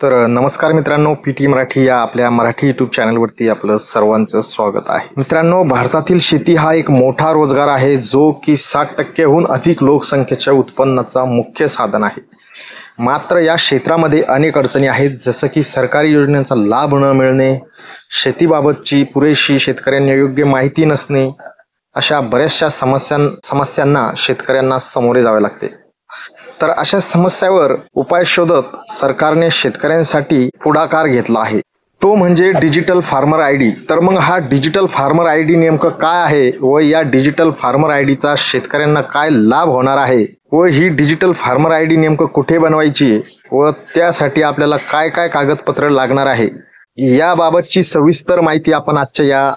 तर नमस्कार मित्रांनो, पीटी मराठी या आपल्या मराठी यूट्यूब चॅनलवरती आपलं सर्वांचं स्वागत आहे. मित्रांनो, भारतातील शेती हा एक मोठा रोजगार आहे जो की 60%हून अधिक लोकसंख्येच्या उत्पन्नाचा मुख्य साधन आहे. मात्र या क्षेत्रामध्ये अनेक अडचणी आहेत, जसं की सरकारी योजनांचा लाभ न मिळणे, शेतीबाबतची पुरेशी शेतकऱ्यांना योग्य माहिती नसणे, अशा बऱ्याचशा समस्यांना शेतकऱ्यांना सामोरे जावे लागते. तर अशा समस्यावर उपाय शोधत सरकारने शेतकऱ्यांसाठी पुढाकार घेतला आहे, तो म्हणजे डिजिटल फार्मर आयडी. तर मग हा डिजिटल फार्मर आयडी नेमकं काय आहे व या डिजिटल फार्मर आयडीचा शेतकऱ्यांना काय लाभ होणार आहे व ही डिजिटल फार्मर आयडी नेमकं कुठे बनवायची व त्यासाठी आपल्याला काय काय कागदपत्र लागणार आहे, याबाबतची सविस्तर माहिती आपण आजच्या या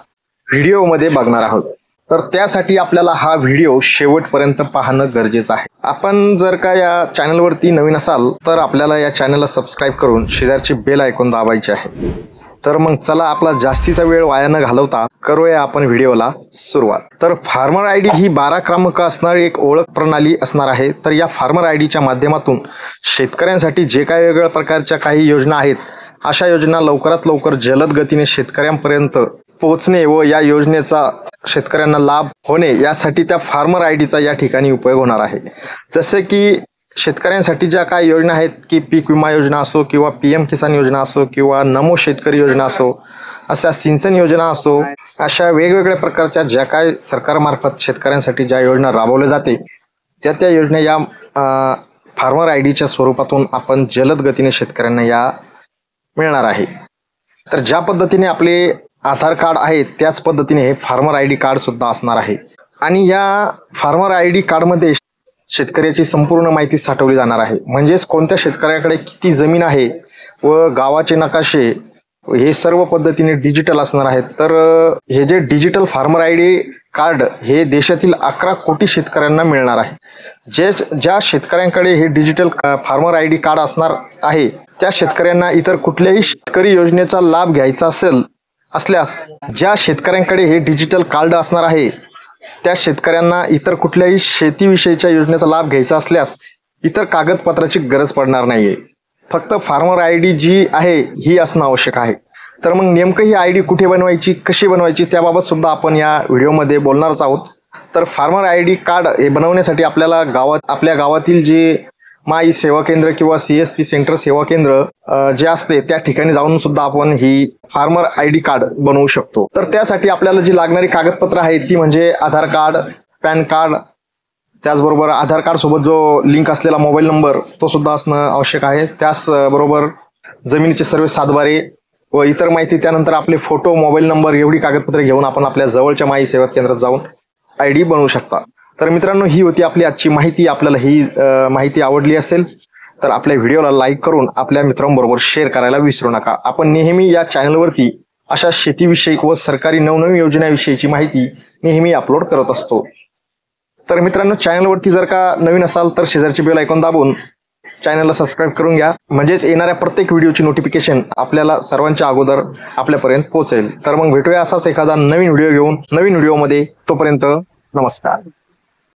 व्हिडिओमध्ये बघणार आहोत. तर त्यासाठी आपल्याला हा व्हिडिओ शेवटपर्यंत पाहणं गरजेचं आहे. आपण जर का या चॅनलवरती नवीन असाल तर आपल्याला या चॅनलला सबस्क्राईब करून शेजारची बेल आयकॉन दाबायची आहे. तर मग चला, आपला जास्तीचा वेळ वाया न घालवता करूया आपण व्हिडिओला सुरुवात. तर फार्मर आयडी ही 12 क्रमांक असणारी एक ओळख प्रणाली असणार आहे. तर या फार्मर आयडीच्या माध्यमातून शेतकऱ्यांसाठी जे काही वेगवेगळ्या प्रकारच्या काही योजना आहेत, अशा योजना लवकरात लवकर जलद गतीने शेतकऱ्यांपर्यंत पोहोचणे व या योजनेचा शेतकऱ्यांना लाभ होणे यासाठी त्या फार्मर आयडीचा या ठिकाणी उपयोग होणार आहे. जसे की शेतकऱ्यांसाठी ज्या काही योजना आहेत की पीक विमा योजना असो किंवा PM किसान योजना असो किंवा नमो शेतकरी योजना असो, अशा सिंचन योजना असो, अशा वेगवेगळ्या प्रकारच्या ज्या काय सरकारमार्फत शेतकऱ्यांसाठी ज्या योजना राबवल्या जाते त्या योजना या फार्मर आयडीच्या स्वरूपातून आपण जलद गतीने शेतकऱ्यांना या मिळणार आहे. तर ज्या पद्धतीने आपले आधार कार्ड आहे त्याच पद्धतीने हे फार्मर आयडी कार्ड सुद्धा असणार आहे. आणि या फार्मर आयडी कार्डमध्ये शेतकऱ्याची संपूर्ण माहिती साठवली जाणार आहे. म्हणजेच कोणत्या शेतकऱ्याकडे किती जमीन आहे व गावाचे नकाशे हे सर्व पद्धतीने डिजिटल असणार आहेत. तर हे जे डिजिटल फार्मर आयडी कार्ड हे देशातील 11 कोटी शेतकऱ्यांना मिळणार आहे. ज्या शेतकऱ्यांकडे हे डिजिटल फार्मर आयडी कार्ड असणार आहे त्या शेतकऱ्यांना इतर कुठल्याही शेतकरी योजनेचा लाभ घ्यायचा असल्यास ज्या शेतकऱ्यांकडे हे डिजिटल कार्ड असणार आहे त्या शेतकऱ्यांना इतर कुठल्याही शेतीविषयीच्या योजनेचा लाभ घ्यायचा असल्यास इतर कागदपत्राची गरज पडणार नाहीये. फक्त फार्मर आयडी जी आहे ही असणं आवश्यक आहे. तर मग नेमकं ही आयडी कुठे बनवायची, कशी बनवायची, त्याबाबत सुद्धा आपण या व्हिडिओमध्ये बोलणारच आहोत. तर फार्मर आयडी कार्ड हे बनवण्यासाठी आपल्याला आपल्या गावातील जे माई सेवा केंद्र किंवा CSC सेंटर सेवा केंद्र जे असते त्या ठिकाणी जाऊन सुद्धा आपण ही फार्मर आयडी कार्ड बनवू शकतो. तर त्यासाठी आपल्याला जी लागणारी कागदपत्र आहेत ती म्हणजे आधार कार्ड, पॅन कार्ड, त्याचबरोबर आधार कार्ड सोबत जो लिंक असलेला मोबाईल नंबर तो सुद्धा असणं आवश्यक आहे. त्याचबरोबर जमिनीचे सर्व सातबारे व इतर माहिती, त्यानंतर आपले फोटो, मोबाईल नंबर एवढी कागदपत्रे घेऊन आपण आपल्या जवळच्या माई सेवा केंद्रात जाऊन आयडी बनवू शकता. तर मित्रांनो, ही होती आपली आजची माहिती. आपल्याला ही माहिती आवडली असेल तर आपल्या व्हिडिओला लाईक करून आपल्या मित्रांबरोबर शेअर करायला विसरू नका. आपण नेहमी या चॅनलवरती अशा शेतीविषयक व सरकारी नवनवीन योजनाविषयीची माहिती नेहमी अपलोड करत असतो. तर मित्रांनो, चॅनलवरती जर का नवीन असाल तर शेजारची बेल आयकॉन दाबून चॅनलला सबस्क्राईब करून घ्या, म्हणजेच येणाऱ्या प्रत्येक व्हिडिओची नोटिफिकेशन आपल्याला सर्वांच्या अगोदर आपल्यापर्यंत पोहोचेल. तर मग भेटूया असाच एखादा नवीन व्हिडिओ घेऊन नवीन व्हिडिओमध्ये. तोपर्यंत नमस्कार.